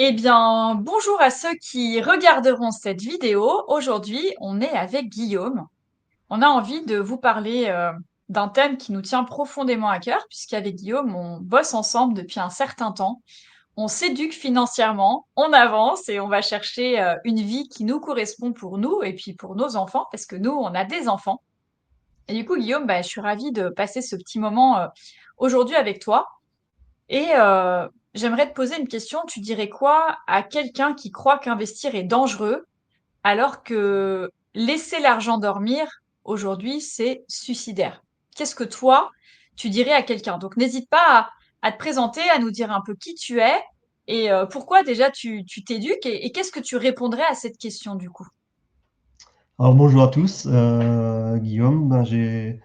Eh bien, bonjour à ceux qui regarderont cette vidéo. Aujourd'hui, on est avec Guillaume. On a envie de vous parler d'un thème qui nous tient profondément à cœur, puisqu'avec Guillaume, on bosse ensemble depuis un certain temps. On s'éduque financièrement, on avance et on va chercher une vie qui nous correspond pour nous et puis pour nos enfants, parce que nous, on a des enfants. Et du coup, Guillaume, je suis ravie de passer ce petit moment aujourd'hui avec toi. Et j'aimerais te poser une question. Tu dirais quoi à quelqu'un qui croit qu'investir est dangereux, alors que laisser l'argent dormir, aujourd'hui, c'est suicidaire? Qu'est-ce que toi, tu dirais à quelqu'un? Donc, n'hésite pas à te présenter, à nous dire un peu qui tu es et pourquoi déjà tu t'éduques et qu'est-ce que tu répondrais à cette question du coup? Alors bonjour à tous, Guillaume, j'ai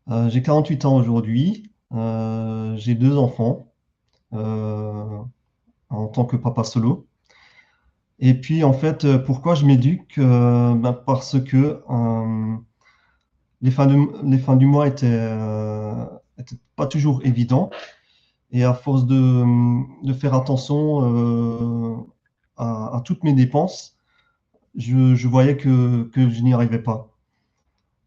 48 ans aujourd'hui. J'ai deux enfants euh, en tant que papa solo. Et puis en fait, pourquoi je m'éduque? Parce que les fins du mois étaient pas toujours évidents, et à force de faire attention à toutes mes dépenses, je voyais que je n'y arrivais pas.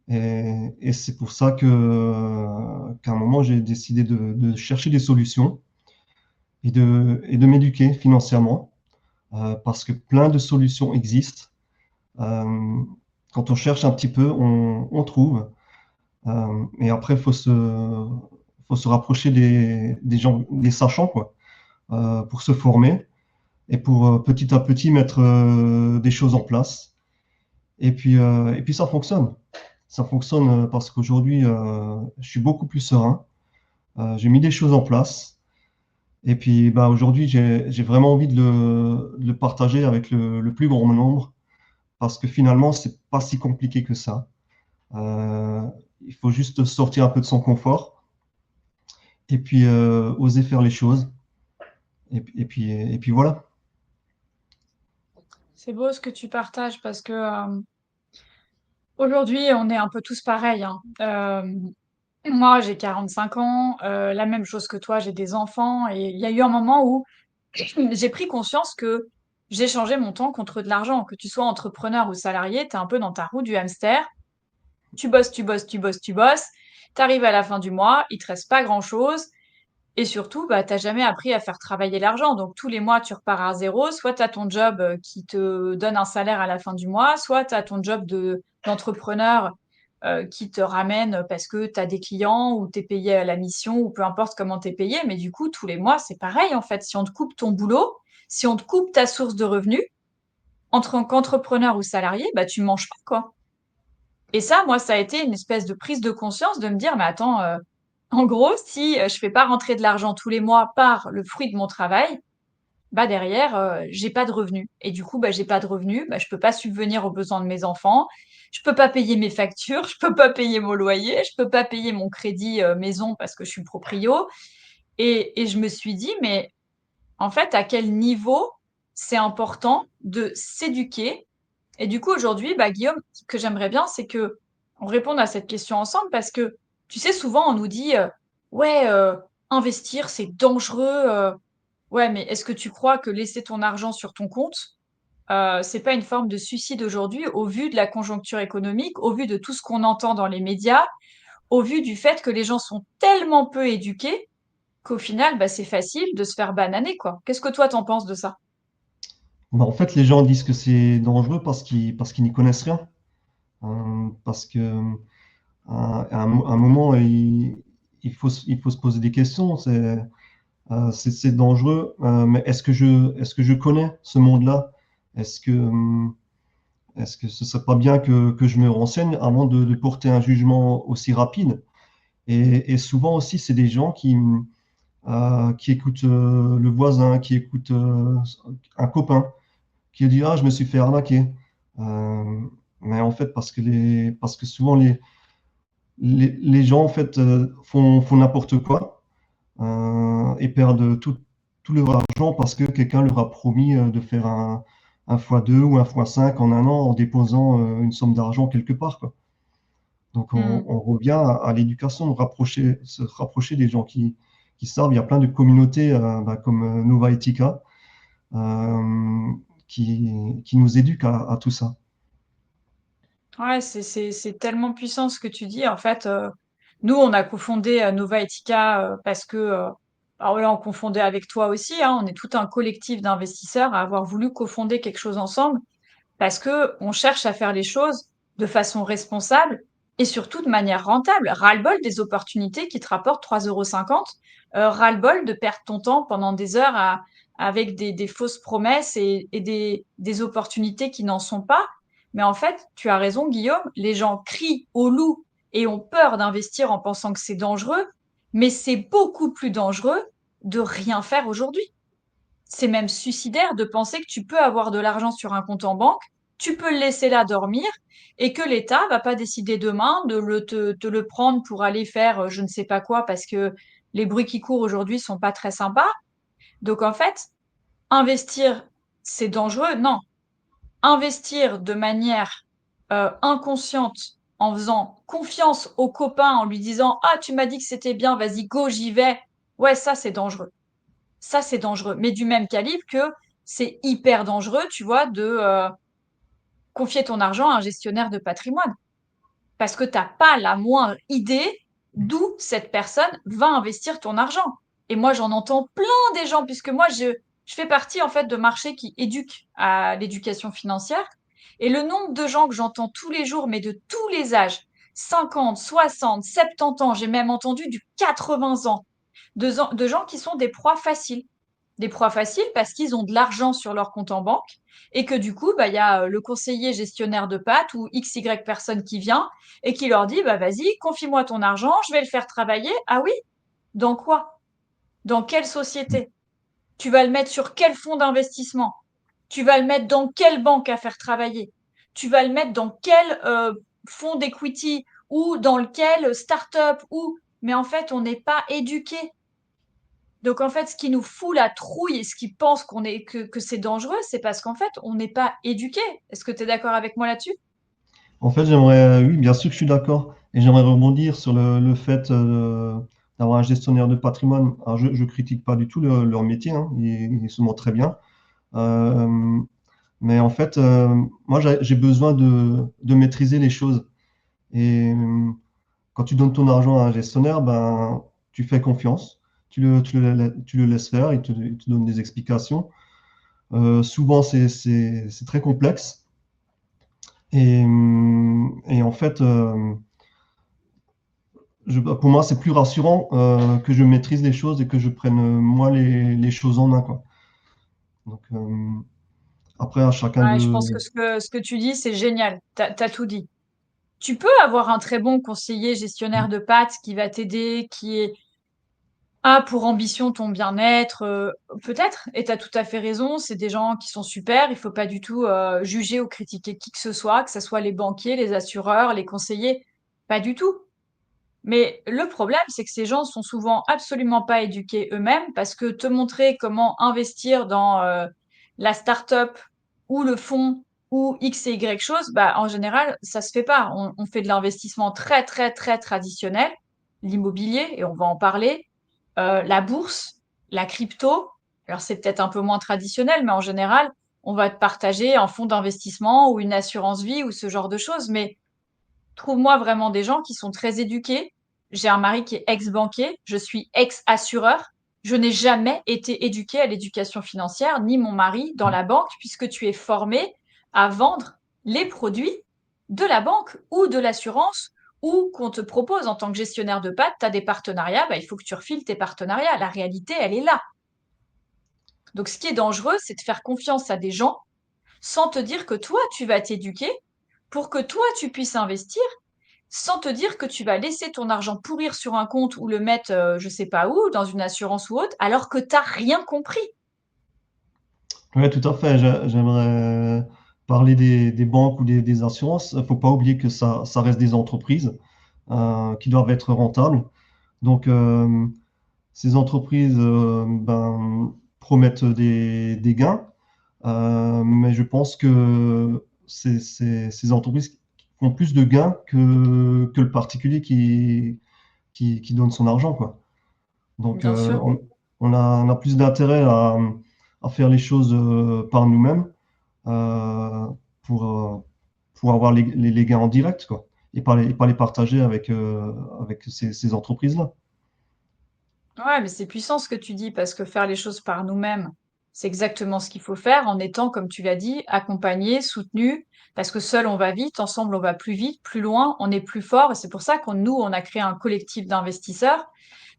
Et c'est pour ça qu'à un moment, j'ai décidé de chercher des solutions et de m'éduquer financièrement, parce que plein de solutions existent. Euh, Quand on cherche un petit peu, on trouve. Et après, faut se rapprocher des gens, des sachants, quoi, pour se former et pour petit à petit mettre des choses en place. Et puis ça fonctionne. Ça fonctionne parce qu'aujourd'hui, je suis beaucoup plus serein. J'ai mis des choses en place. Et puis aujourd'hui, j'ai vraiment envie de le partager avec le plus grand nombre parce que finalement, c'est pas si compliqué que ça. Euh, il faut juste sortir un peu de son confort et puis oser faire les choses. Et puis voilà. C'est beau ce que tu partages parce que aujourd'hui, on est un peu tous pareils, hein. Moi, j'ai 45 ans, la même chose que toi, j'ai des enfants et il y a eu un moment où j'ai pris conscience que j'échangeais mon temps contre de l'argent. Que tu sois entrepreneur ou salarié, tu es un peu dans ta roue du hamster. Tu bosses, tu bosses, tu bosses, tu bosses. Tu arrives à la fin du mois, il te reste pas grand-chose. Et surtout, t'as jamais appris à faire travailler l'argent. Donc, tous les mois, tu repars à zéro. Soit tu as ton job qui te donne un salaire à la fin du mois, soit tu as ton job d'entrepreneur qui te ramène parce que tu as des clients ou tu es payé à la mission ou peu importe comment tu es payé. Mais du coup, tous les mois, c'est pareil en fait. Si on te coupe ton boulot, si on te coupe ta source de revenus, en tant qu'entrepreneur ou salarié, tu manges pas, quoi. Et ça, moi, ça a été une espèce de prise de conscience de me dire, mais attends, en gros, si je fais pas rentrer de l'argent tous les mois par le fruit de mon travail, derrière, j'ai pas de revenus. Et du coup, j'ai pas de revenus, je peux pas subvenir aux besoins de mes enfants, je peux pas payer mes factures, je peux pas payer mon loyer, je peux pas payer mon crédit maison parce que je suis proprio. Et je me suis dit, mais en fait, à quel niveau c'est important de s'éduquer. Et du coup, aujourd'hui, Guillaume, ce que j'aimerais bien, c'est que on réponde à cette question ensemble parce que, tu sais, souvent, on nous dit, ouais, investir, c'est dangereux. Ouais, mais est-ce que tu crois que laisser ton argent sur ton compte, c'est pas une forme de suicide aujourd'hui, au vu de la conjoncture économique, au vu de tout ce qu'on entend dans les médias, au vu du fait que les gens sont tellement peu éduqués qu'au final, c'est facile de se faire bananer, quoi. Qu'est-ce que toi, t'en penses de ça? En fait, les gens disent que c'est dangereux parce qu'ils n'y connaissent rien. Parce que à un moment, il faut se poser des questions. C'est dangereux, mais est-ce que je connais ce monde-là? Est-ce que, est-ce que ce serait pas bien que je me renseigne avant de porter un jugement aussi rapide? Et souvent aussi, c'est des gens qui écoutent le voisin, qui écoutent un copain, qui dit, ah, je me suis fait arnaquer. Euh, mais en fait, parce que souvent les gens en fait font n'importe quoi et perdent tout leur argent parce que quelqu'un leur a promis de faire un x2 ou un x5 en un an en déposant une somme d'argent quelque part, quoi. Donc Hmm. on revient à l'éducation, se rapprocher des gens qui savent. Il y a plein de communautés comme Nova Etika euh, qui nous éduquent à tout ça. Ouais, c'est tellement puissant ce que tu dis. En fait, nous, on a cofondé Nova Etica parce que, alors là, on confondait avec toi aussi, hein, on est tout un collectif d'investisseurs à avoir voulu cofonder quelque chose ensemble parce que on cherche à faire les choses de façon responsable et surtout de manière rentable. Ras-le-bol des opportunités qui te rapportent 3,50 €. Ras-le-bol de perdre ton temps pendant des heures avec des fausses promesses et des opportunités qui n'en sont pas. Mais en fait, tu as raison, Guillaume, les gens crient au loup et ont peur d'investir en pensant que c'est dangereux, mais c'est beaucoup plus dangereux de rien faire aujourd'hui. C'est même suicidaire de penser que tu peux avoir de l'argent sur un compte en banque, tu peux le laisser là dormir et que l'État va pas décider demain de te le prendre pour aller faire je ne sais pas quoi parce que les bruits qui courent aujourd'hui sont pas très sympas. Donc en fait, investir, c'est dangereux. Non, investir de manière inconsciente en faisant confiance au copain en lui disant ah tu m'as dit que c'était bien, vas-y go j'y vais. Ouais, ça c'est dangereux. Ça, c'est dangereux. Mais du même calibre que c'est hyper dangereux, tu vois, de confier ton argent à un gestionnaire de patrimoine. Parce que tu n'as pas la moindre idée d'où cette personne va investir ton argent. Et moi, j'en entends plein des gens, puisque moi, je fais partie, en fait, de marchés qui éduquent à l'éducation financière. Et le nombre de gens que j'entends tous les jours, mais de tous les âges, 50, 60, 70 ans, j'ai même entendu du 80 ans, de gens qui sont des proies faciles. Des proies faciles parce qu'ils ont de l'argent sur leur compte en banque et que du coup, bah, il y a le conseiller gestionnaire de pattes ou XY personne qui vient et qui leur dit, bah, vas-y, confie-moi ton argent, je vais le faire travailler. Ah oui? Dans quoi? Dans quelle société? Tu vas le mettre sur quel fonds d'investissement? Tu vas le mettre dans quelle banque à faire travailler? Tu vas le mettre dans quel fonds d'equity ou dans lequel start-up ou... Mais en fait, on n'est pas éduqué. Donc en fait, ce qui nous fout la trouille et ce qui pense que c'est dangereux, c'est parce qu'en fait, on n'est pas éduqué. Est-ce que tu es d'accord avec moi là-dessus? En fait, j'aimerais, oui, bien sûr que je suis d'accord, et j'aimerais rebondir sur le fait d'avoir un gestionnaire de patrimoine. Alors, je critique pas du tout leur métier, hein, ils se montrent très bien. Euh, mais en fait, moi, j'ai besoin de maîtriser les choses. Et quand tu donnes ton argent à un gestionnaire, ben, tu fais confiance, tu le laisses faire, il te donne des explications. Souvent, c'est très complexe. Et en fait, pour moi, c'est plus rassurant que je maîtrise les choses et que je prenne moi les choses en main, quoi. Donc, après, à chacun Ouais, je pense de... que ce que tu dis, c'est génial. T'as tout dit. Tu peux avoir un très bon conseiller gestionnaire de pattes qui va t'aider, a pour ambition ton bien-être, peut-être, et tu as tout à fait raison, c'est des gens qui sont super, il faut pas du tout juger ou critiquer qui que ce soit les banquiers, les assureurs, les conseillers, pas du tout. Mais le problème, c'est que ces gens sont souvent absolument pas éduqués eux-mêmes parce que te montrer comment investir dans la start-up ou le fonds ou X et Y chose, bah, en général, ça se fait pas. On fait de l'investissement très, très, très traditionnel, l'immobilier, et on va en parler, la bourse, la crypto. Alors, c'est peut-être un peu moins traditionnel, mais en général, on va te partager un fonds d'investissement ou une assurance vie ou ce genre de choses. Mais trouve-moi vraiment des gens qui sont très éduqués. J'ai un mari qui est ex-banquier, je suis ex-assureur. Je n'ai jamais été éduquée à l'éducation financière, ni mon mari dans la banque, puisque tu es formé à vendre les produits de la banque ou de l'assurance ou qu'on te propose en tant que gestionnaire de pattes, tu as des partenariats, bah, il faut que tu refiles tes partenariats. La réalité, elle est là. Donc, ce qui est dangereux, c'est de faire confiance à des gens sans te dire que toi, tu vas t'éduquer pour que toi, tu puisses investir sans te dire que tu vas laisser ton argent pourrir sur un compte ou le mettre, je sais pas où, dans une assurance ou autre, alors que t'as rien compris. Oui, tout à fait. J'aimerais parler des banques ou des assurances. Il ne faut pas oublier que ça reste des entreprises qui doivent être rentables. Donc, ces entreprises ben, promettent des gains, mais je pense que ces entreprises font plus de gains que le particulier qui donne son argent, quoi. Donc, Bien sûr. on a plus d'intérêt à à faire les choses par nous-mêmes euh, pour, euh, pour avoir les gains en direct, quoi, et pas les partager avec ces entreprises-là. Ouais, mais c'est puissant ce que tu dis, parce que faire les choses par nous-mêmes, c'est exactement ce qu'il faut faire en étant, comme tu l'as dit, accompagné, soutenu, parce que seul on va vite, ensemble on va plus vite, plus loin, on est plus fort, et c'est pour ça qu'on nous, on a créé un collectif d'investisseurs,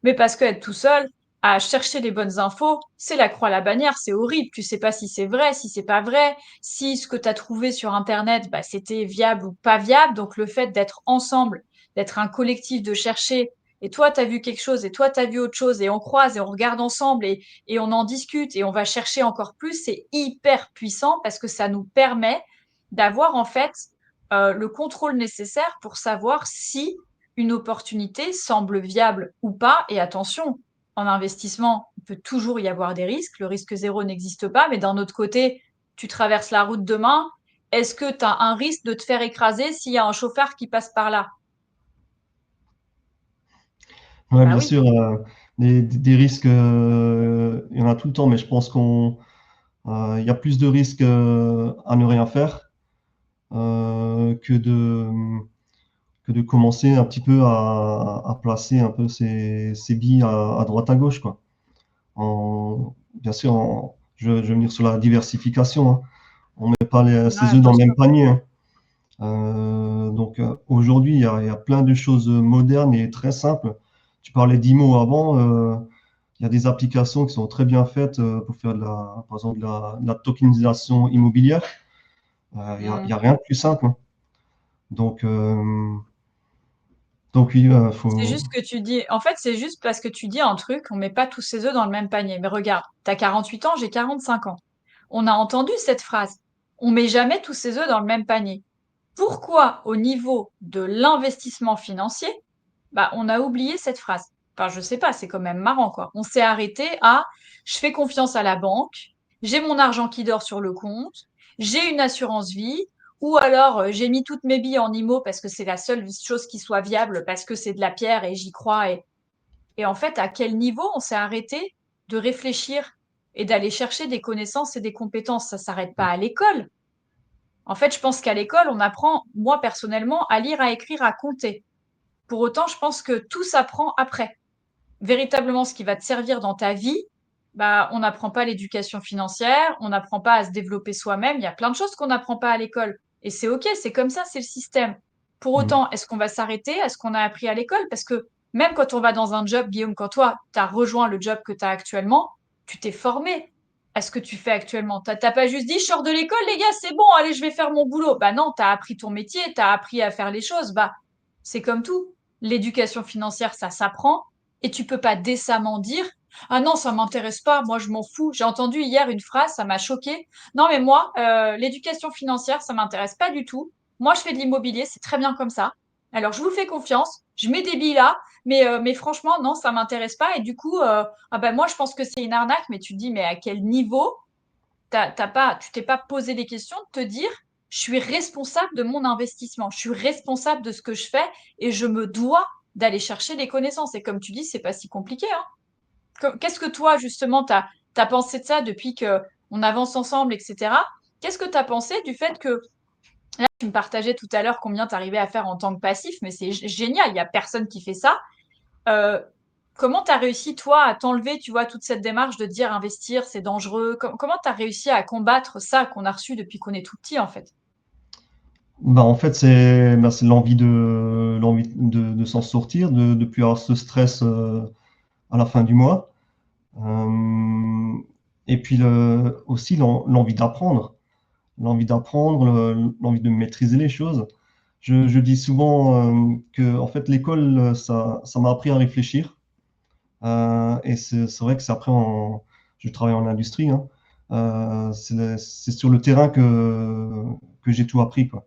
mais parce qu'être tout seul, à chercher les bonnes infos, c'est la croix à la bannière, c'est horrible, tu sais pas si c'est vrai, si c'est pas vrai, si ce que tu as trouvé sur Internet, bah, c'était viable ou pas viable, donc le fait d'être ensemble, d'être un collectif, de chercher et toi, tu as vu quelque chose, et toi, tu as vu autre chose, et on croise, et on regarde ensemble, et on en discute, et on va chercher encore plus, c'est hyper puissant parce que ça nous permet d'avoir en fait le contrôle nécessaire pour savoir si une opportunité semble viable ou pas. Et attention, en investissement, il peut toujours y avoir des risques. Le risque zéro n'existe pas, mais d'un autre côté, tu traverses la route demain, est-ce que tu as un risque de te faire écraser s'il y a un chauffard qui passe par là? Ouais, Bah bien oui. sûr, des risques, il y en a tout le temps, mais je pense il y a plus de risques à ne rien faire que de commencer un petit peu à placer un peu ses billes à droite à gauche, quoi. Bien sûr, je veux venir sur la diversification, hein. On ne met pas ses Ouais, œufs bien dans le sûr. même panier, hein. Aujourd'hui, il y a plein de choses modernes et très simples. Tu parlais d'IMO avant. Il y a des applications qui sont très bien faites pour faire par exemple de la tokenisation immobilière. Il y a Mm. rien de plus simple, hein. Donc, euh, donc oui, C'est juste que tu dis, en fait, c'est juste parce que tu dis un truc, on met pas tous ses œufs dans le même panier. Mais regarde, t'as 48 ans, j'ai 45 ans. On a entendu cette phrase. On met jamais tous ses œufs dans le même panier. Pourquoi, au niveau de l'investissement financier, bah, on a oublié cette phrase? Enfin, je sais pas, c'est quand même marrant, quoi. On s'est arrêté à, je fais confiance à la banque, j'ai mon argent qui dort sur le compte, j'ai une assurance vie, ou alors j'ai mis toutes mes billes en IMO parce que c'est la seule chose qui soit viable, parce que c'est de la pierre et j'y crois. Et en fait, à quel niveau on s'est arrêté de réfléchir et d'aller chercher des connaissances et des compétences? Ça s'arrête pas à l'école. En fait, je pense qu'à l'école, on apprend, moi personnellement, à lire, à écrire, à compter. Pour autant, je pense que tout s'apprend après. Véritablement, ce qui va te servir dans ta vie, bah, on n'apprend pas l'éducation financière, on n'apprend pas à se développer soi-même. Il y a plein de choses qu'on n'apprend pas à l'école. Et c'est OK, c'est comme ça, c'est le système. Pour mm, autant, est-ce qu'on va s'arrêter à ce qu'on a appris à l'école? Parce que même quand on va dans un job, Guillaume, quand toi, tu as rejoint le job que tu as actuellement, tu t'es formé à ce que tu fais actuellement. T'as pas juste dit, je sors de l'école, les gars, c'est bon, allez, je vais faire mon boulot. Bah non, tu as appris ton métier, tu as appris à faire les choses. Bah, c'est comme tout. L'éducation financière, ça s'apprend. Et tu peux pas décemment dire, ah non, ça m'intéresse pas, moi je m'en fous. J'ai entendu hier une phrase, ça m'a choqué. Non, mais moi, l'éducation financière, ça m'intéresse pas du tout. Moi, je fais de l'immobilier, c'est très bien comme ça. Alors, je vous fais confiance, je mets des billes là, mais franchement, non, ça m'intéresse pas. Et du coup, ah ben moi, je pense que c'est une arnaque, mais tu te dis, mais à quel niveau tu t'es pas posé des questions de te dire, je suis responsable de mon investissement, je suis responsable de ce que je fais et je me dois d'aller chercher des connaissances. Et comme tu dis, c'est pas si compliqué, hein. Qu'est-ce que toi, justement, t'as pensé de ça depuis que on avance ensemble, etc. Qu'est-ce que t'as pensé du fait que, là, tu me partageais tout à l'heure combien t'arrivais à faire en tant que passif, mais c'est génial, il y a personne qui fait ça. Euh, Comment tu as réussi, toi, à t'enlever, tu vois, toute cette démarche de dire investir, c'est dangereux? Comment tu as réussi à combattre ça qu'on a reçu depuis qu'on est tout petit, en fait? bah, en fait, c'est l'envie de s'en sortir, de plus avoir ce stress à la fin du mois. Euh, et puis aussi l'envie d'apprendre. L'envie d'apprendre, l'envie de maîtriser les choses. Je dis souvent que en fait, l'école, ça m'a appris à réfléchir. Et c'est vrai que c'est après, je travaille en industrie, hein. C'est sur le terrain que j'ai tout appris, quoi.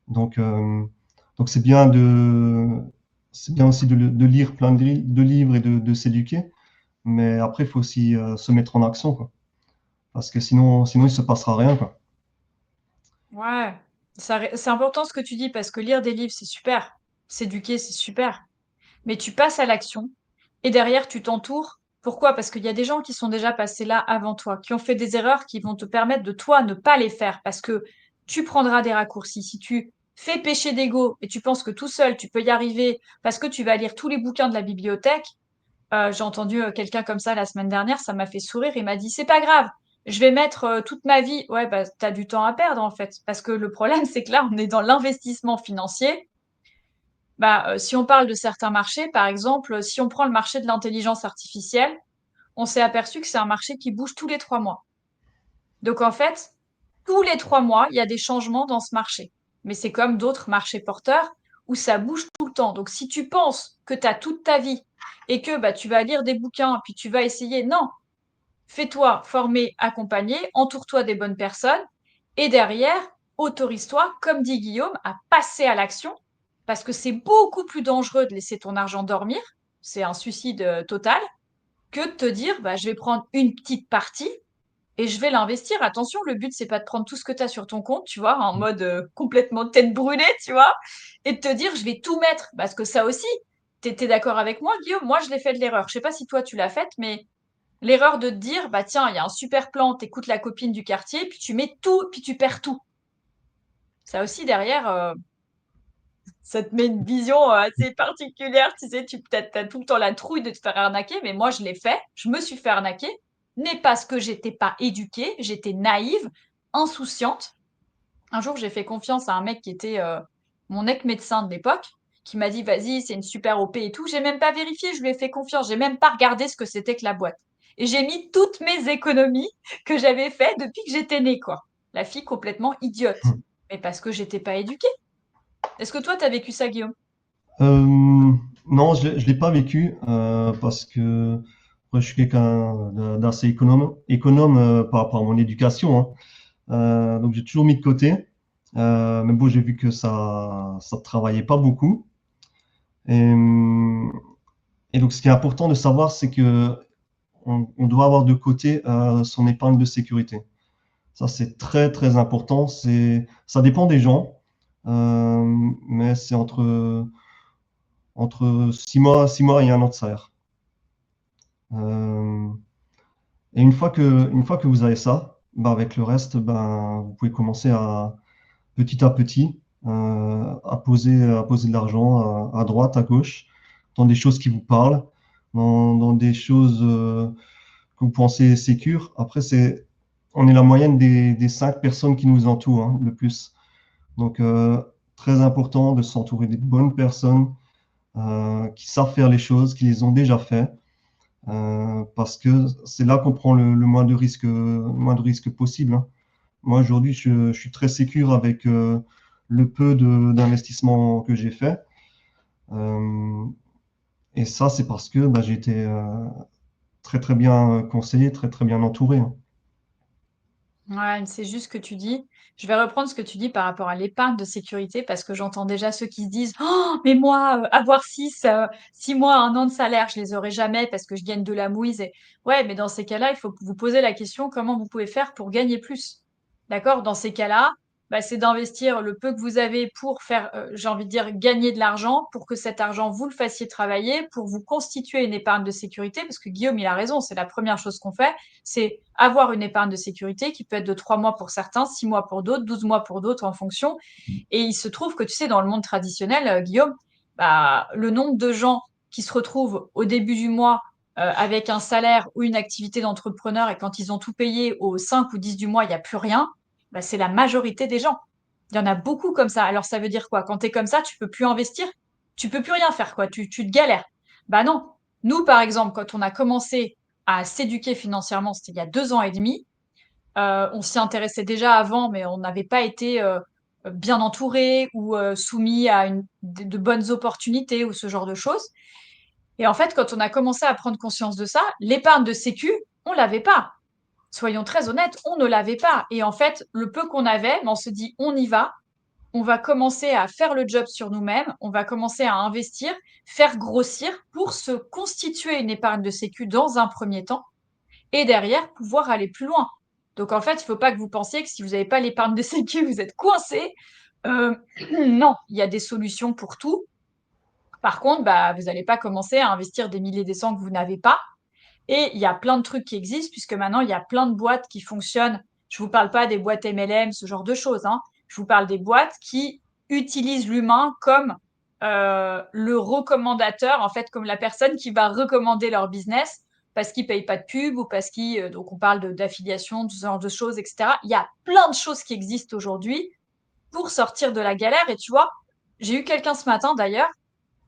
Donc, euh, donc c'est bien aussi de lire plein de livres et de s'éduquer. Mais après, il faut aussi se mettre en action, quoi. Parce que sinon il se passera rien, quoi. Ouais, c'est important ce que tu dis parce que lire des livres, c'est super. S'éduquer, c'est super. Mais tu passes à l'action et derrière, tu t'entoures Pourquoi? Parce qu'il y a des gens qui sont déjà passés là avant toi, qui ont fait des erreurs qui vont te permettre de toi ne pas les faire parce que tu prendras des raccourcis. Si tu fais péché d'ego et tu penses que tout seul tu peux y arriver parce que tu vas lire tous les bouquins de la bibliothèque, j'ai entendu quelqu'un comme ça la semaine dernière, ça m'a fait sourire. Il m'a dit, c'est pas grave, je vais mettre toute ma vie. Ouais, bah, t'as du temps à perdre en fait. Parce que le problème, c'est que là, on est dans l'investissement financier. Bah, si on parle de certains marchés, par exemple, si on prend le marché de l'intelligence artificielle, on s'est aperçu que c'est un marché qui bouge tous les 3 mois. Donc en fait, tous les 3 mois, il y a des changements dans ce marché. Mais c'est comme d'autres marchés porteurs où ça bouge tout le temps. Donc si tu penses que tu as toute ta vie et que bah, tu vas lire des bouquins, puis tu vas essayer, non, fais-toi former, accompagner, entoure-toi des bonnes personnes et derrière, autorise-toi, comme dit Guillaume, à passer à l'action parce que c'est beaucoup plus dangereux de laisser ton argent dormir, c'est un suicide total, que de te dire, bah, je vais prendre une petite partie et je vais l'investir. Attention, le but, c'est pas de prendre tout ce que tu as sur ton compte, tu vois, en mode complètement tête brûlée, tu vois, et de te dire, je vais tout mettre. Parce que ça aussi, t'es d'accord avec moi, Guillaume? Moi, je l'ai fait de l'erreur. Je sais pas si toi, tu l'as faite, mais l'erreur de te dire, bah tiens, il y a un super plan, t'écoutes la copine du quartier, puis tu mets tout, puis tu perds tout. Ça aussi, derrière, ça te met une vision assez particulière. Tu sais, tu peut-être t'as tout le temps la trouille de te faire arnaquer, mais moi, je l'ai fait. Je me suis fait arnaquer, mais parce que j'étais pas éduquée, j'étais naïve, insouciante. Un jour, j'ai fait confiance à un mec qui était mon ex-médecin de l'époque, qui m'a dit, vas-y, c'est une super OP et tout. J'ai même pas vérifié, je lui ai fait confiance. J'ai même pas regardé ce que c'était que la boîte. Et j'ai mis toutes mes économies que j'avais fait depuis que j'étais née, quoi. La fille complètement idiote. Mais parce que j'étais pas éduquée. Est-ce que toi, t'as vécu ça, Guillaume? Non, je ne l'ai pas vécu parce que moi, je suis quelqu'un d'assez économe par rapport à mon éducation, hein. Donc j'ai toujours mis de côté. Mais bon, j'ai vu que ça travaillait pas beaucoup. Et, et donc ce qui est important de savoir, c'est que on doit avoir de côté son épargne de sécurité. Ça, c'est très très important. Ça dépend des gens, mais c'est entre 6 mois et 1 an de salaire. Euh, et une fois que vous avez ça, bah, avec le reste, ben, vous pouvez commencer à petit, à poser de l'argent à droite, à gauche, dans des choses qui vous parlent, dans des choses que vous pensez sécures. Après, on est la moyenne des 5 personnes qui nous entourent, hein, le plus. Donc, très important de s'entourer des bonnes personnes qui savent faire les choses, qui les ont déjà fait, parce que c'est là qu'on prend le moins de risques possible, hein. Moi, aujourd'hui, je suis très sécure avec le peu d'investissement que j'ai fait. Euh, et ça, c'est parce que bah, j'ai été très, très bien conseillé, très, très bien entouré, hein. Ouais, c'est juste ce que tu dis. Je vais reprendre ce que tu dis par rapport à l'épargne de sécurité parce que j'entends déjà ceux qui se disent, oh, mais moi, avoir 6 mois, 1 an de salaire, je les aurai jamais parce que je gagne de la mouise. Ouais, mais dans ces cas-là, il faut vous poser la question comment vous pouvez faire pour gagner plus. D'accord? Dans ces cas-là, bah, c'est d'investir le peu que vous avez pour faire, j'ai envie de dire, gagner de l'argent, pour que cet argent, vous le fassiez travailler, pour vous constituer une épargne de sécurité, parce que Guillaume, il a raison, c'est la première chose qu'on fait, c'est avoir une épargne de sécurité qui peut être de 3 mois pour certains, 6 mois pour d'autres, 12 mois pour d'autres en fonction. Et il se trouve que, tu sais, dans le monde traditionnel, Guillaume, bah, le nombre de gens qui se retrouvent au début du mois avec un salaire ou une activité d'entrepreneur et quand ils ont tout payé au 5 ou 10 du mois, il n'y a plus rien, bah, c'est la majorité des gens. Il y en a beaucoup comme ça. Alors ça veut dire quoi? Quand tu es comme ça, tu peux plus investir, tu peux plus rien faire, quoi. Tu te galères. Bah non. Nous, par exemple, quand on a commencé à s'éduquer financièrement, c'était il y a 2 ans et demi. On s'y intéressait déjà avant, mais on n'avait pas été bien entouré ou soumis à de bonnes opportunités ou ce genre de choses. Et en fait, quand on a commencé à prendre conscience de ça, l'épargne de sécu, on l'avait pas. Soyons très honnêtes, on ne l'avait pas. Et en fait, le peu qu'on avait, ben, on se dit, on y va, on va commencer à faire le job sur nous-mêmes, on va commencer à investir, faire grossir pour se constituer une épargne de sécu dans un premier temps et derrière pouvoir aller plus loin. Donc en fait, il ne faut pas que vous pensiez que si vous n'avez pas l'épargne de sécu, vous êtes coincé. Euh, non, il y a des solutions pour tout. Par contre, bah, vous n'allez pas commencer à investir des milliers des cents que vous n'avez pas. Et il y a plein de trucs qui existent, puisque maintenant, il y a plein de boîtes qui fonctionnent. Je vous parle pas des boîtes MLM, ce genre de choses, hein. Je vous parle des boîtes qui utilisent l'humain comme le recommandateur, en fait, comme la personne qui va recommander leur business parce qu'ils payent pas de pub ou parce qu'ils, donc on parle d'affiliation, de ce genre de choses, etc. Il y a plein de choses qui existent aujourd'hui pour sortir de la galère. Et tu vois, j'ai eu quelqu'un ce matin d'ailleurs,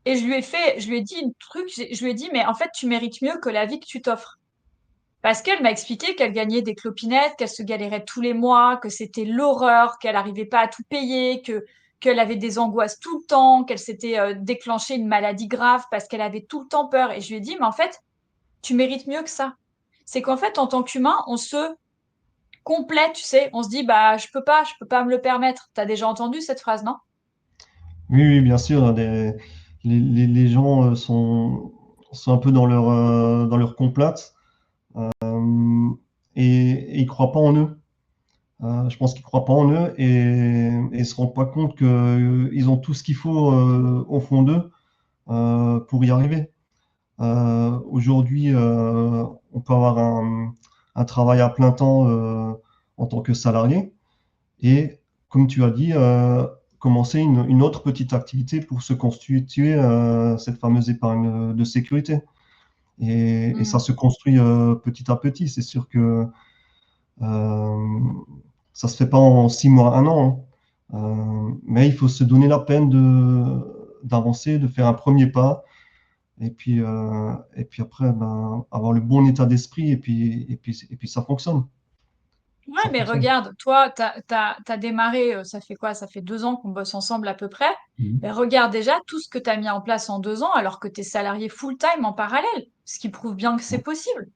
et je lui ai dit un truc, je lui ai dit, mais en fait, tu mérites mieux que la vie que tu t'offres. Parce qu'elle m'a expliqué qu'elle gagnait des clopinettes, qu'elle se galérait tous les mois, que c'était l'horreur, qu'elle n'arrivait pas à tout payer, qu'elle avait des angoisses tout le temps, qu'elle s'était déclenché une maladie grave parce qu'elle avait tout le temps peur. Et je lui ai dit, mais en fait, tu mérites mieux que ça. C'est qu'en fait, en tant qu'humain, on se complète, tu sais. On se dit, bah, je peux pas me le permettre. T'as déjà entendu cette phrase, non? Oui, oui, bien sûr, les gens sont un peu dans leur complainte euh, et ils croient pas en eux. Je pense qu'ils croient pas en eux et se rendent pas compte qu'ils ont tout ce qu'il faut au fond d'eux pour y arriver. Aujourd'hui, on peut avoir un travail à plein temps en tant que salarié et, comme tu as dit, commencer une autre petite activité pour se constituer cette fameuse épargne de sécurité. Et ça Hmm. se construit petit à petit. C'est sûr que euh, ça se fait pas en 6 mois, un an, hein. Mais il faut se donner la peine d'avancer, de faire un premier pas et puis après, ben, avoir le bon état d'esprit et puis ça fonctionne. Ouais, Ça mais fonctionne. regarde, toi, t'as démarré, ça fait quoi? Ça fait 2 ans qu'on bosse ensemble à peu près. Mhm. Mais regarde déjà tout ce que tu as mis en place en 2 ans alors que tu es salarié full-time en parallèle, ce qui prouve bien que c'est possible.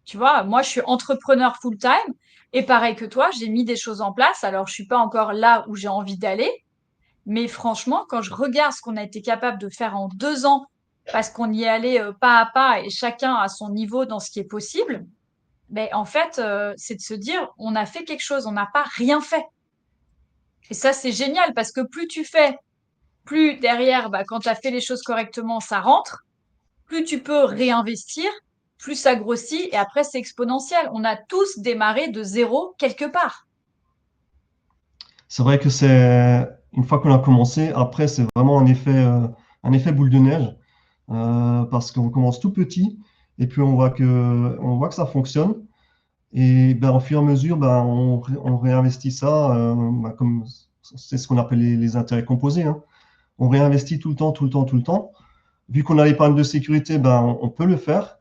Tu vois, moi, je suis entrepreneur full-time et pareil que toi, j'ai mis des choses en place. Alors, je suis pas encore là où j'ai envie d'aller, mais franchement, quand je regarde ce qu'on a été capable de faire en 2 ans, parce qu'on y est allé pas à pas et chacun à son niveau dans ce qui est possible, ben, en fait, c'est de se dire, on a fait quelque chose, on n'a pas rien fait. Et ça, c'est génial parce que plus tu fais, plus derrière, bah, quand tu as fait les choses correctement, ça rentre, plus tu peux réinvestir, plus ça grossit et après, c'est exponentiel. On a tous démarré de zéro quelque part. C'est vrai que c'est une fois qu'on a commencé, après c'est vraiment un effet boule de neige parce qu'on commence tout petit et puis on voit que ça fonctionne et ben, au fur et à mesure ben, on réinvestit ça ben, comme c'est ce qu'on appelle les intérêts composés, hein. On réinvestit tout le temps, tout le temps, tout le temps. Vu qu'on a l'épargne de sécurité, ben, on peut le faire.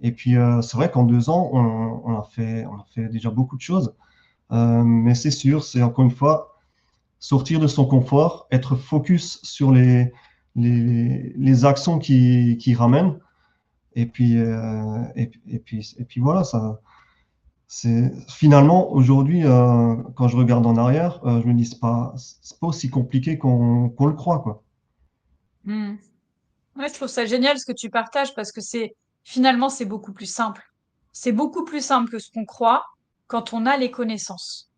Et puis c'est vrai qu'en 2 ans, on a fait déjà beaucoup de choses. Mais c'est sûr, c'est encore une fois sortir de son confort, être focus sur les actions qui ramènent. Et puis, et puis voilà, ça, c'est finalement aujourd'hui, quand je regarde en arrière, je me dis c'est pas aussi compliqué qu'on le croit, quoi. Hmm. Ouais, je trouve ça génial ce que tu partages parce que finalement, c'est beaucoup plus simple. C'est beaucoup plus simple que ce qu'on croit quand on a les connaissances.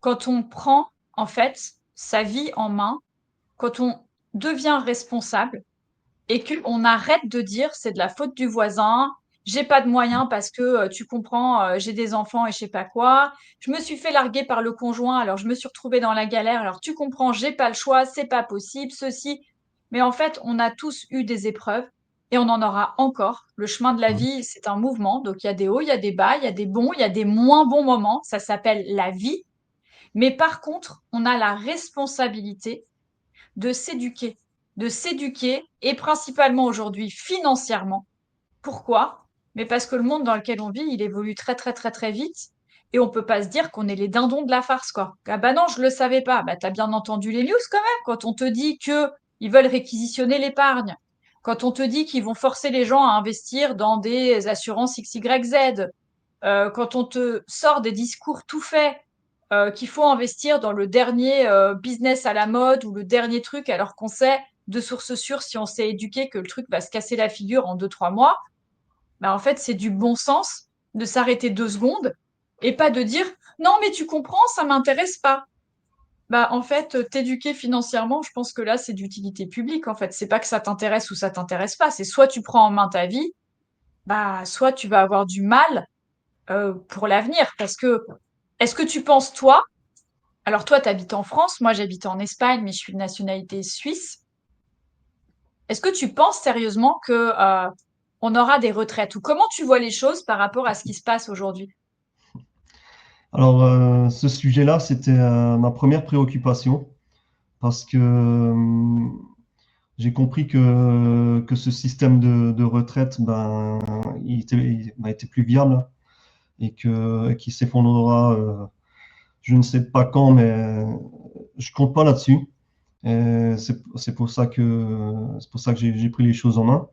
Quand on prend, en fait, sa vie en main, quand on devient responsable et qu'on arrête de dire c'est de la faute du voisin, j'ai pas de moyens parce que tu comprends, j'ai des enfants et je sais pas quoi, je me suis fait larguer par le conjoint, alors je me suis retrouvée dans la galère, alors tu comprends, j'ai pas le choix, c'est pas possible, ceci. Mais en fait, on a tous eu des épreuves et on en aura encore. Le chemin de la vie, c'est un mouvement, donc il y a des hauts, il y a des bas, il y a des bons, il y a des moins bons moments, ça s'appelle la vie. Mais par contre, on a la responsabilité de s'éduquer et principalement aujourd'hui financièrement. Pourquoi? Mais parce que le monde dans lequel on vit, il évolue très très très très vite et on peut pas se dire qu'on est les dindons de la farce quoi. Ah bah non, je le savais pas. Bah t'as bien entendu les news quand même quand on te dit que ils veulent réquisitionner l'épargne, quand on te dit qu'ils vont forcer les gens à investir dans des assurances XYZ, quand on te sort des discours tout faits, qu'il faut investir dans le dernier business à la mode ou le dernier truc, alors qu'on sait de source sûre, si on s'est éduqué, que le truc va se casser la figure en 2, 3 mois, bah en fait, c'est du bon sens de s'arrêter 2 secondes et pas de dire non, mais tu comprends, ça m'intéresse pas. Bah, en fait, t'éduquer financièrement, je pense que là, c'est d'utilité publique, en fait. C'est pas que ça t'intéresse ou ça t'intéresse pas. C'est soit tu prends en main ta vie, bah, soit tu vas avoir du mal pour l'avenir. Parce que, est-ce que tu penses, toi, alors toi, tu habites en France, moi j'habite en Espagne, mais je suis de nationalité suisse. Est-ce que tu penses sérieusement que on aura des retraites? Ou comment tu vois les choses par rapport à ce qui se passe aujourd'hui? Alors, ce sujet-là, c'était ma première préoccupation parce que j'ai compris que ce système de retraite, ben, il était plus viable et qu'il s'effondrera, je ne sais pas quand, mais je compte pas là-dessus. Et c'est pour ça que j'ai pris les choses en main.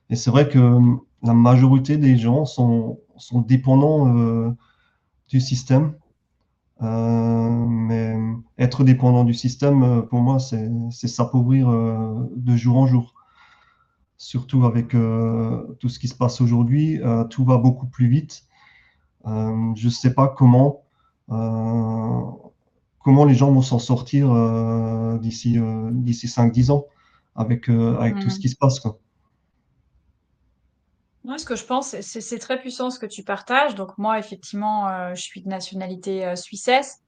Et c'est vrai que la majorité des gens sont dépendants du système. Mais être dépendant du système, pour moi, c'est s'appauvrir de jour en jour. Surtout avec tout ce qui se passe aujourd'hui, tout va beaucoup plus vite. Je ne sais pas euh, comment les gens vont s'en sortir d'ici 5-10 ans avec tout ce qui se passe, quoi. Moi, ce que je pense, c'est très puissant ce que tu partages. Donc moi, effectivement, je suis de nationalité suissesse.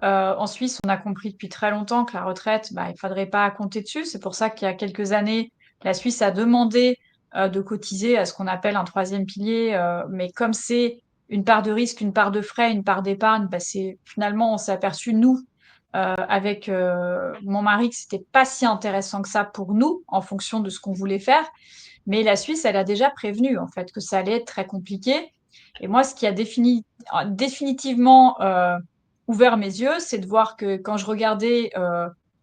En Suisse, on a compris depuis très longtemps que la retraite, bah, il faudrait pas compter dessus. C'est pour ça qu'il y a quelques années, la Suisse a demandé de cotiser à ce qu'on appelle un troisième pilier. Mais comme c'est une part de risque, une part de frais, une part d'épargne, bah, c'est finalement, on s'est aperçu nous avec mon mari que c'était pas si intéressant que ça pour nous en fonction de ce qu'on voulait faire. Mais la Suisse, elle a déjà prévenu en fait que ça allait être très compliqué. Et moi, ce qui a définitivement ouvert mes yeux, c'est de voir que quand je regardais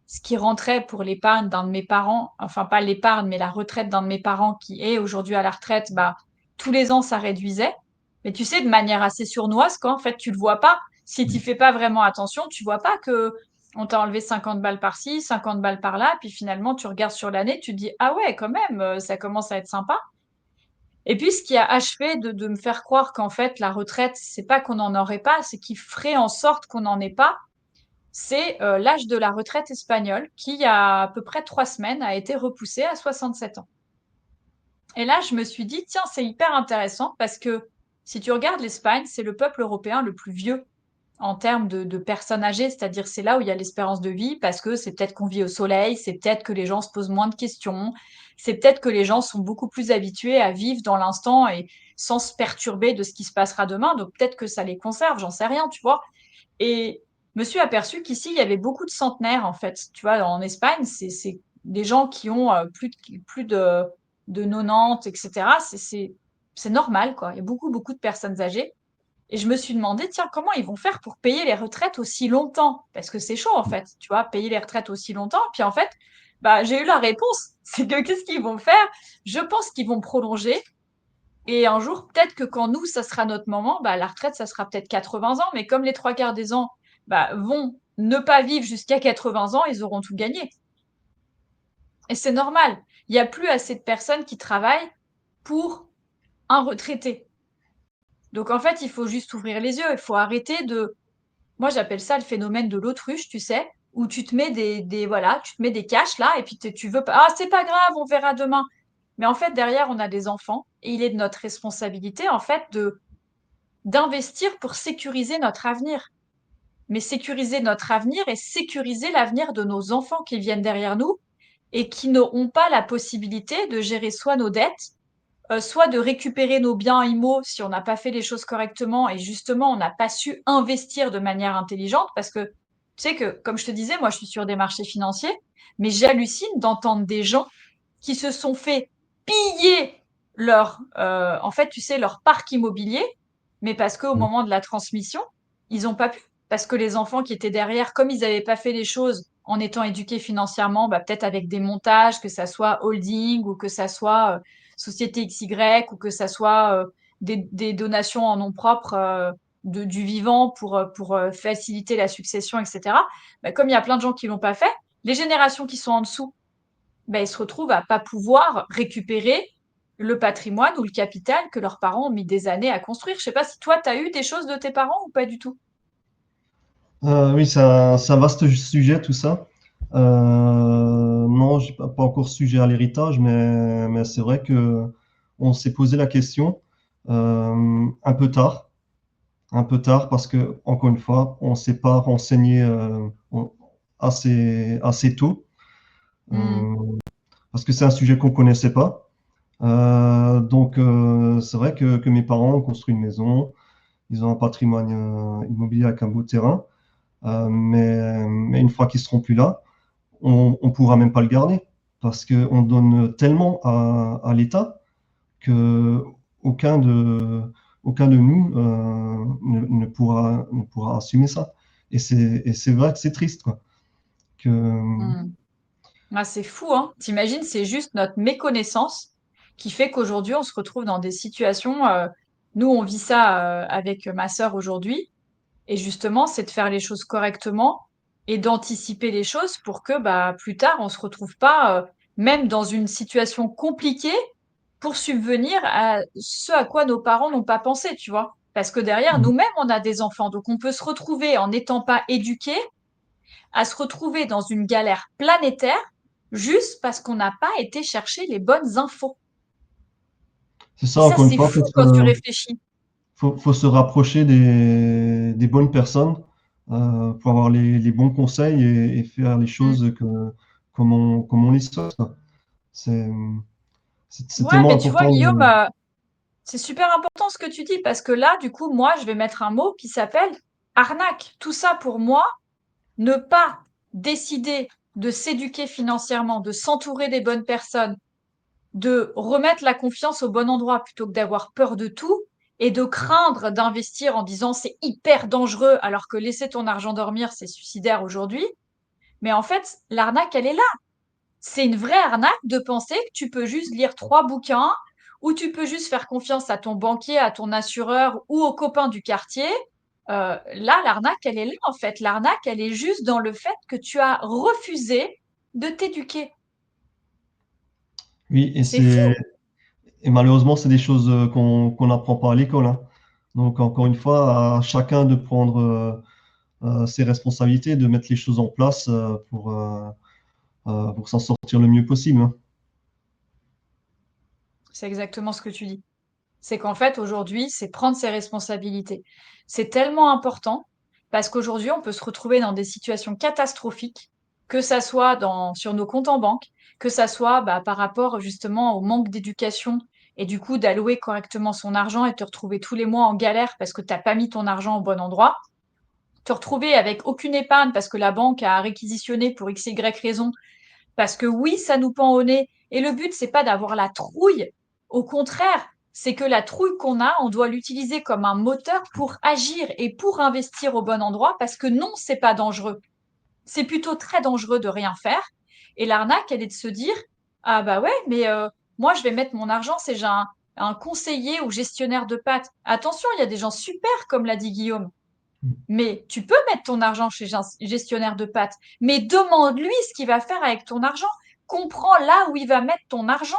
ce qui rentrait pour l'épargne d'un de mes parents, enfin pas l'épargne, mais la retraite d'un de mes parents qui est aujourd'hui à la retraite, bah tous les ans ça réduisait. Mais tu sais, de manière assez sournoise, quoi. En fait, tu le vois pas. Si tu fais pas vraiment attention, tu vois pas que on t'a enlevé 50 balles par-ci, 50 balles par-là, puis finalement tu regardes sur l'année, tu te dis ah ouais, quand même, ça commence à être sympa. Et puis, ce qui a achevé de me faire croire qu'en fait, la retraite, c'est pas qu'on n'en aurait pas, c'est qu'il ferait en sorte qu'on n'en ait pas, c'est l'âge de la retraite espagnole qui, il y a à peu près 3 semaines, a été repoussé à 67 ans. Et là, je me suis dit, tiens, c'est hyper intéressant parce que si tu regardes l'Espagne, c'est le peuple européen le plus vieux en termes de personnes âgées, c'est-à-dire c'est là où il y a l'espérance de vie, parce que c'est peut-être qu'on vit au soleil, c'est peut-être que les gens se posent moins de questions, c'est peut-être que les gens sont beaucoup plus habitués à vivre dans l'instant et sans se perturber de ce qui se passera demain, donc peut-être que ça les conserve, j'en sais rien, tu vois. Et je me suis aperçue qu'ici, il y avait beaucoup de centenaires, en fait. Tu vois, en Espagne, c'est des gens qui ont plus de 90, etc. C'est normal, quoi. Il y a beaucoup, beaucoup de personnes âgées. Et je me suis demandé, tiens, comment ils vont faire pour payer les retraites aussi longtemps? Parce que c'est chaud, en fait, tu vois, payer les retraites aussi longtemps. Puis en fait, bah, j'ai eu la réponse. C'est que qu'est-ce qu'ils vont faire? Je pense qu'ils vont prolonger. Et un jour, peut-être que quand nous, ça sera notre moment, bah, la retraite, ça sera peut-être 80 ans. Mais comme les trois quarts des ans, bah, vont ne pas vivre jusqu'à 80 ans, ils auront tout gagné. Et c'est normal. Il n'y a plus assez de personnes qui travaillent pour un retraité. Donc en fait, il faut juste ouvrir les yeux. Il faut arrêter de. Moi, j'appelle ça le phénomène de l'autruche, tu sais, où tu te mets voilà, tu te mets des caches là, et puis tu veux pas, ah, c'est pas grave, on verra demain. Mais en fait, derrière, on a des enfants, et il est de notre responsabilité, en fait, d'investir pour sécuriser notre avenir. Mais sécuriser notre avenir et sécuriser l'avenir de nos enfants qui viennent derrière nous et qui n'auront pas la possibilité de gérer soit nos dettes, soit de récupérer nos biens immo si on n'a pas fait les choses correctement et justement on n'a pas su investir de manière intelligente parce que tu sais que, comme je te disais, moi je suis sur des marchés financiers, mais j'hallucine d'entendre des gens qui se sont fait piller en fait, tu sais, leur parc immobilier, mais parce qu'au moment de la transmission, ils n'ont pas pu. Parce que les enfants qui étaient derrière, comme ils n'avaient pas fait les choses en étant éduqués financièrement, bah, peut-être avec des montages, que ça soit holding ou que ça soit société XY ou que ça soit des donations en nom propre du vivant pour faciliter la succession, etc. Bah, comme il y a plein de gens qui l'ont pas fait, les générations qui sont en dessous, bah, ils se retrouvent à pas pouvoir récupérer le patrimoine ou le capital que leurs parents ont mis des années à construire. Je sais pas si toi, tu as eu des choses de tes parents ou pas du tout. Oui, c'est un vaste sujet, tout ça. Non, j'ai pas encore sujet à l'héritage, mais c'est vrai que on s'est posé la question un peu tard. Un peu tard parce que, encore une fois, on ne s'est pas renseigné assez tôt, Hmm. euh, parce que c'est un sujet qu'on ne connaissait pas. Donc, c'est vrai que mes parents ont construit une maison, ils ont un patrimoine immobilier avec un beau terrain, mais une fois qu'ils seront plus là, on ne pourra même pas le garder parce qu'on donne tellement à l'État que aucun de, aucun de nous ne pourra assumer ça. Et c'est vrai que c'est triste, quoi. Que, Hmm. Ah, c'est fou, hein. T'imagines, c'est juste notre méconnaissance qui fait qu'aujourd'hui, on se retrouve dans des situations. Nous, on vit ça avec ma sœur aujourd'hui. Et justement, c'est de faire les choses correctement et d'anticiper les choses pour que bah, plus tard, on se retrouve pas, même dans une situation compliquée, pour subvenir à ce à quoi nos parents n'ont pas pensé, tu vois. Parce que derrière, nous-mêmes, on a des enfants. Donc, on peut se retrouver en n'étant pas éduqués, à se retrouver dans une galère planétaire juste parce qu'on n'a pas été chercher les bonnes infos. c'est Et ça, ça, encore une c'est fois, fou quand tu réfléchis. faut se rapprocher des bonnes personnes pour avoir les bons conseils et faire les Mm. choses comme on les souhaite, quoi. C'est, c'est Ouais, tellement mais tu vois, important. Guillaume, c'est super important ce que tu dis parce que là, du coup, moi, je vais mettre un mot qui s'appelle arnaque. Tout ça pour moi, ne pas décider de s'éduquer financièrement, de s'entourer des bonnes personnes, de remettre la confiance au bon endroit plutôt que d'avoir peur de tout et de craindre d'investir en disant c'est hyper dangereux alors que laisser ton argent dormir, c'est suicidaire aujourd'hui. Mais en fait, l'arnaque, elle est là. C'est une vraie arnaque de penser que tu peux juste lire 3 bouquins ou tu peux juste faire confiance à ton banquier, à ton assureur ou aux copains du quartier. Là, l'arnaque, elle est là en fait. L'arnaque, elle est juste dans le fait que tu as refusé de t'éduquer. Oui, C'est fou. et malheureusement, c'est des choses qu'on n'apprend pas à l'école, hein. Donc, encore une fois, à chacun de prendre ses responsabilités, de mettre les choses en place pour s'en sortir le mieux possible, hein. C'est exactement ce que tu dis. C'est qu'en fait, aujourd'hui, c'est prendre ses responsabilités. C'est tellement important parce qu'aujourd'hui, on peut se retrouver dans des situations catastrophiques, que ça soit sur nos comptes en banque, que ça soit bah, par rapport justement au manque d'éducation et du coup d'allouer correctement son argent et te retrouver tous les mois en galère parce que tu n'as pas mis ton argent au bon endroit, te retrouver avec aucune épargne parce que la banque a réquisitionné pour x, y raison, parce que oui, ça nous pend au nez. Et le but, c'est pas d'avoir la trouille. Au contraire, c'est que la trouille qu'on a, on doit l'utiliser comme un moteur pour agir et pour investir au bon endroit parce que non, c'est pas dangereux. C'est plutôt très dangereux de rien faire. Et l'arnaque, elle est de se dire, ah bah ouais, mais moi, je vais mettre mon argent, c'est j'ai un conseiller ou gestionnaire de pattes. Attention, il y a des gens super, comme l'a dit Guillaume. Mais tu peux mettre ton argent chez un gestionnaire de pattes, mais demande-lui ce qu'il va faire avec ton argent. Comprends là où il va mettre ton argent.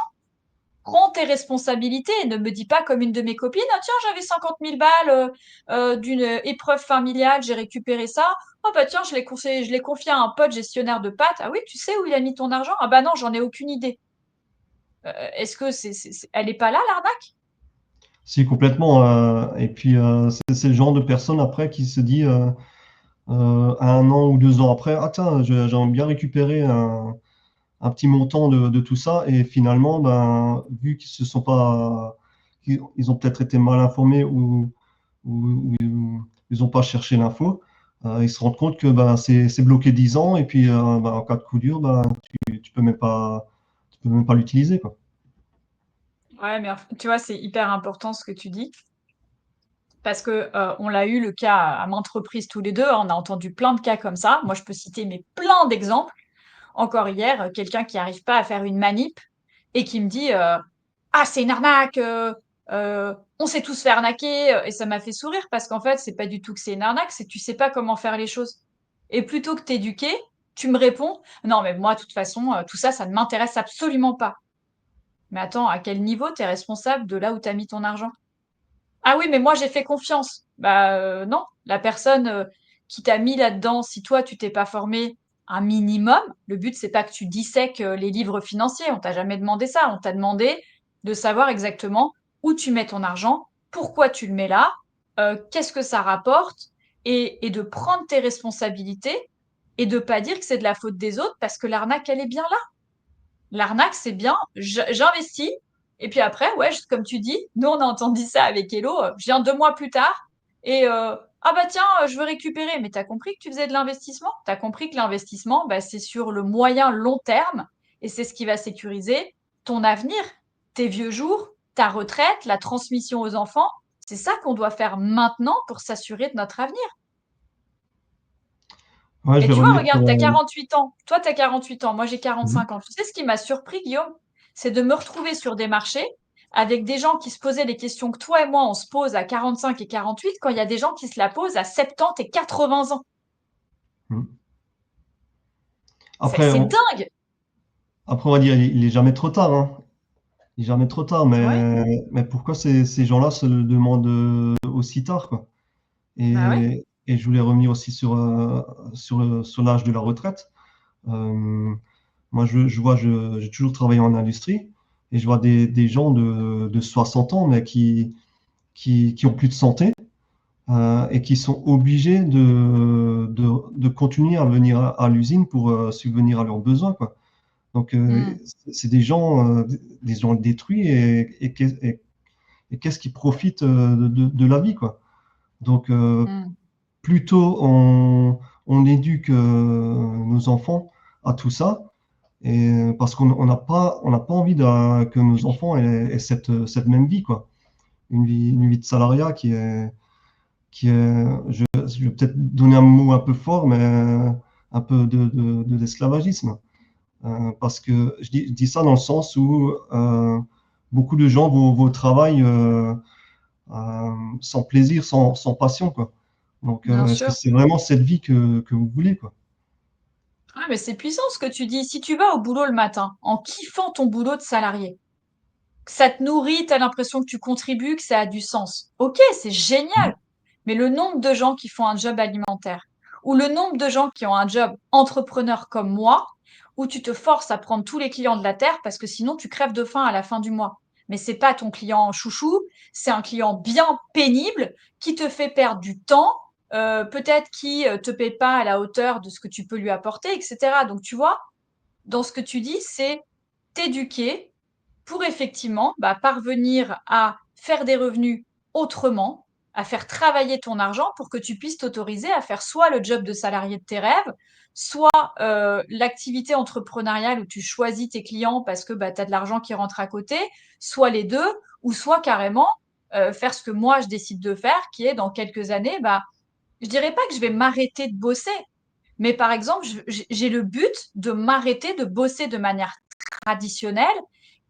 Prends tes responsabilités et ne me dis pas comme une de mes copines, ah, tiens, j'avais 50 000 balles d'une épreuve familiale, j'ai récupéré ça. Oh bah tiens, je l'ai confié à un pote gestionnaire de pattes. Ah oui, tu sais où il a mis ton argent? Ah bah non, j'en ai aucune idée. Est-ce que elle est pas là, l'arnaque? Si, complètement. Et puis, c'est le genre de personne après qui se dit un an ou 2 ans après, ah tiens, j'aimerais bien récupérer un petit montant de tout ça. Et finalement, ben, vu qu'ils se sont pas, ils ont peut-être été mal informés ou ils n'ont pas cherché l'info, ils se rendent compte que ben, c'est bloqué 10 ans et puis ben, en cas de coup dur, ben, tu peux même pas l'utiliser, quoi. Ouais, mais tu vois, c'est hyper important ce que tu dis. Parce que on l'a eu le cas à maintes reprises tous les deux, hein, on a entendu plein de cas comme ça. Moi, je peux citer mais plein d'exemples. Encore hier, quelqu'un qui n'arrive pas à faire une manip et qui me dit ah c'est une arnaque, on s'est tous fait arnaquer et ça m'a fait sourire parce qu'en fait c'est pas du tout que c'est une arnaque, c'est que tu sais pas comment faire les choses. Et plutôt que t'éduquer, tu me réponds non mais moi de toute façon tout ça ça ne m'intéresse absolument pas. Mais attends, à quel niveau t'es responsable de là où t'as mis ton argent? Ah oui, mais moi j'ai fait confiance. Bah non, la personne qui t'a mis là-dedans, si toi tu t'es pas formé un minimum, le but c'est pas que tu dissèques les livres financiers, on t'a jamais demandé ça, on t'a demandé de savoir exactement où tu mets ton argent, pourquoi tu le mets là, qu'est-ce que ça rapporte, et de prendre tes responsabilités et de pas dire que c'est de la faute des autres parce que l'arnaque, elle est bien là. L'arnaque, c'est bien, j'investis, et puis après, ouais, comme tu dis, nous, on a entendu ça avec Hello, je viens 2 mois plus tard, et ah bah tiens, je veux récupérer. Mais t'as compris que tu faisais de l'investissement? T'as compris que l'investissement, bah, c'est sur le moyen long terme, et c'est ce qui va sécuriser ton avenir, tes vieux jours, ta retraite, la transmission aux enfants. C'est ça qu'on doit faire maintenant pour s'assurer de notre avenir. Ouais, je Et vais tu vois, revenir regarde, sur. t'as 48 ans. Toi, t'as 48 ans. Moi, j'ai Mhm. 45 ans. Tu sais ce qui m'a surpris, Guillaume? C'est de me retrouver sur des marchés avec des gens qui se posaient les questions que toi et moi, on se pose à 45 et 48 quand il y a des gens qui se la posent à 70 et 80 ans. Mhm. C'est Après, c'est on, dingue! après, on va dire, il est jamais trop tard, hein. Il est jamais trop tard, Ouais, mais pourquoi ces gens-là se le demandent aussi tard, quoi? bah ouais. Et je voulais revenir aussi sur l'âge de la retraite. Euh, Moi, j'ai toujours travaillé en industrie et je vois des gens de 60 ans, mais qui ont plus de santé et qui sont obligés de continuer à venir à l'usine pour subvenir à leurs besoins, quoi. Donc, Hmm, c'est des gens détruits et qu'est-ce qui profite de la vie, quoi. Donc, hmm, plutôt on éduque nos enfants à tout ça, et parce qu'on n'a pas envie que nos enfants aient cette même vie, quoi. Une vie de salariat je vais peut-être donner un mot un peu fort, mais un peu d'esclavagisme. Parce que je dis ça dans le sens où beaucoup de gens vont au travail sans plaisir, sans passion, quoi. Donc, bien est-ce que sûr. c'est vraiment cette vie que vous voulez, quoi? Ah, mais c'est puissant ce que tu dis. Si tu vas au boulot le matin en kiffant ton boulot de salarié, que ça te nourrit, t'as l'impression que tu contribues, que ça a du sens. Ok, c'est génial. Mais le nombre de gens qui font un job alimentaire, ou le nombre de gens qui ont un job entrepreneur comme moi, où tu te forces à prendre tous les clients de la terre parce que sinon tu crèves de faim à la fin du mois. Mais c'est pas ton client chouchou, c'est un client bien pénible qui te fait perdre du temps, peut-être qui te paie pas à la hauteur de ce que tu peux lui apporter, etc. Donc tu vois, dans ce que tu dis, c'est t'éduquer pour effectivement parvenir à faire des revenus autrement, à faire travailler ton argent pour que tu puisses t'autoriser à faire soit le job de salarié de tes rêves, soit l'activité entrepreneuriale où tu choisis tes clients parce que tu as de l'argent qui rentre à côté, soit les deux, ou soit carrément faire ce que moi je décide de faire, qui est dans quelques années, je dirais pas que je vais m'arrêter de bosser, mais par exemple, j'ai le but de m'arrêter de bosser de manière traditionnelle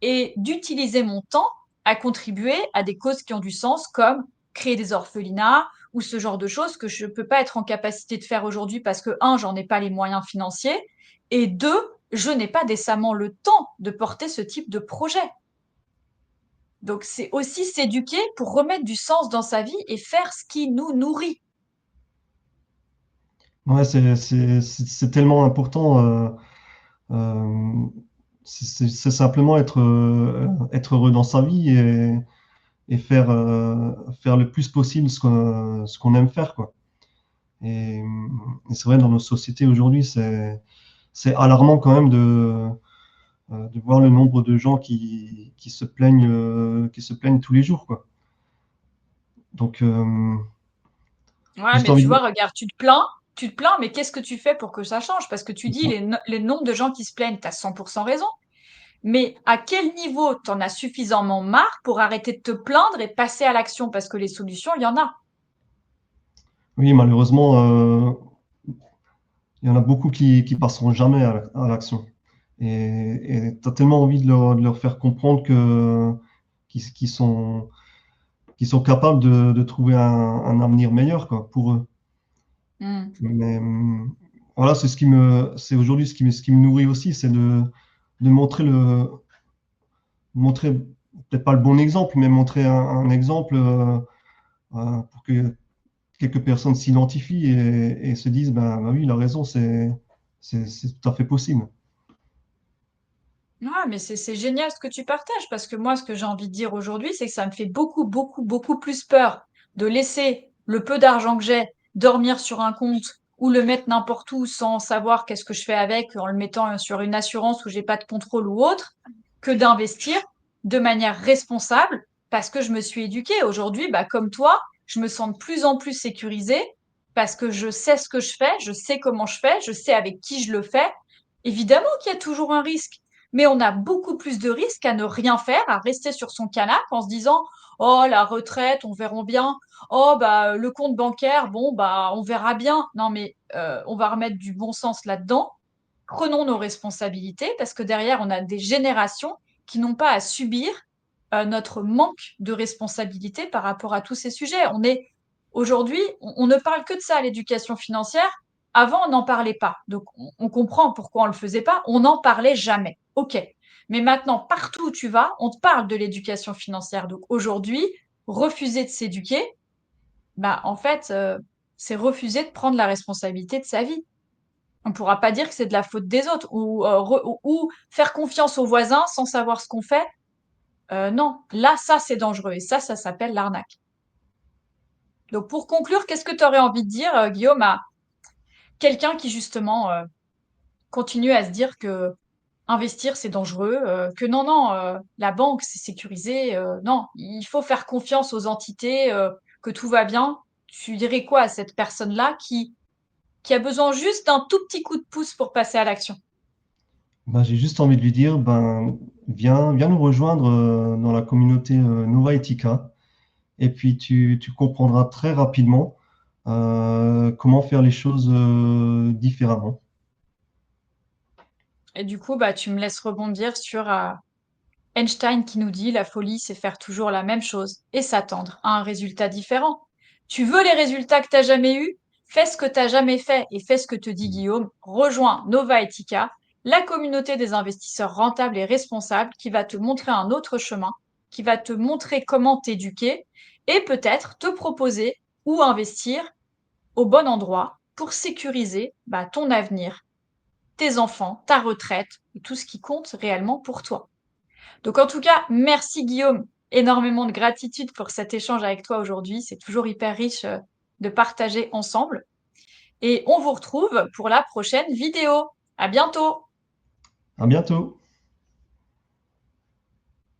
et d'utiliser mon temps à contribuer à des causes qui ont du sens, comme créer des orphelinats ou ce genre de choses que je ne peux pas être en capacité de faire aujourd'hui parce que, un, j'en ai pas les moyens financiers, et deux, je n'ai pas décemment le temps de porter ce type de projet. Donc, c'est aussi s'éduquer pour remettre du sens dans sa vie et faire ce qui nous nourrit. Ouais, c'est tellement important. Euh, c'est simplement être heureux dans sa vie et faire le plus possible ce qu'on aime faire, quoi. Et c'est vrai, dans nos sociétés aujourd'hui, c'est alarmant quand même de voir le nombre de gens qui se plaignent tous les jours, quoi. Donc, Ouais, juste mais envie tu de... vois, regarde, tu te plains, mais qu'est-ce que tu fais pour que ça change? Parce que tu C'est dis ça. les nombres de gens qui se plaignent, tu as 100% raison. Mais à quel niveau t'en as suffisamment marre pour arrêter de te plaindre et passer à l'action? Parce que les solutions, il y en a. Oui, malheureusement, il y en a beaucoup qui passeront jamais à l'action. Et tu as tellement envie de leur faire comprendre qu'ils qu'ils sont capables de trouver un avenir meilleur, quoi, pour eux. Hmm. Mais voilà, c'est aujourd'hui ce qui me nourrit aussi, c'est de montrer peut-être pas le bon exemple, mais montrer un exemple pour que quelques personnes s'identifient et se disent, ben oui, il a raison, c'est tout à fait possible. Ouais, mais c'est génial ce que tu partages parce que moi, ce que j'ai envie de dire aujourd'hui, c'est que ça me fait beaucoup, beaucoup, beaucoup plus peur de laisser le peu d'argent que j'ai dormir sur un compte ou le mettre n'importe où sans savoir qu'est-ce que je fais avec en le mettant sur une assurance où j'ai pas de contrôle ou autre, que d'investir de manière responsable parce que je me suis éduquée. Aujourd'hui, bah, comme toi, je me sens de plus en plus sécurisée parce que je sais ce que je fais, je sais comment je fais, je sais avec qui je le fais. Évidemment qu'il y a toujours un risque, mais on a beaucoup plus de risques à ne rien faire, à rester sur son canapé en se disant, oh, la retraite, on verra bien. Oh, bah, le compte bancaire, bon, bah, on verra bien. Non, mais on va remettre du bon sens là-dedans. Prenons nos responsabilités parce que derrière, on a des générations qui n'ont pas à subir notre manque de responsabilité par rapport à tous ces sujets. Aujourd'hui, on ne parle que de ça, l'éducation financière. Avant, on n'en parlait pas. Donc, on comprend pourquoi on le faisait pas. On n'en parlait jamais. OK. Mais maintenant, partout où tu vas, on te parle de l'éducation financière. Donc, aujourd'hui, refuser de s'éduquer, bah, en fait, c'est refuser de prendre la responsabilité de sa vie. On ne pourra pas dire que c'est de la faute des autres ou faire confiance aux voisins sans savoir ce qu'on fait. Non, là, ça, c'est dangereux et ça s'appelle l'arnaque. Donc, pour conclure, qu'est-ce que tu aurais envie de dire, Guillaume, à quelqu'un qui, justement, continue à se dire que investir, c'est dangereux, que non, non, la banque, c'est sécurisé, non, il faut faire confiance aux entités, que tout va bien. Tu dirais quoi à cette personne-là qui a besoin juste d'un tout petit coup de pouce pour passer à l'action? Ben, j'ai juste envie de lui dire, ben, viens nous rejoindre dans la communauté Nova Etica. Et puis tu comprendras très rapidement comment faire les choses différemment. Et du coup, bah, tu me laisses rebondir sur Einstein qui nous dit la folie, c'est faire toujours la même chose et s'attendre à un résultat différent. Tu veux les résultats que tu n'as jamais eus? Fais ce que tu n'as jamais fait et fais ce que te dit Guillaume. Rejoins Nova Etica, la communauté des investisseurs rentables et responsables qui va te montrer un autre chemin, qui va te montrer comment t'éduquer et peut-être te proposer où investir au bon endroit pour sécuriser bah, ton avenir, tes enfants, ta retraite et tout ce qui compte réellement pour toi. Donc en tout cas, merci Guillaume, énormément de gratitude pour cet échange avec toi aujourd'hui. C'est toujours hyper riche de partager ensemble. Et on vous retrouve pour la prochaine vidéo. À bientôt! À bientôt!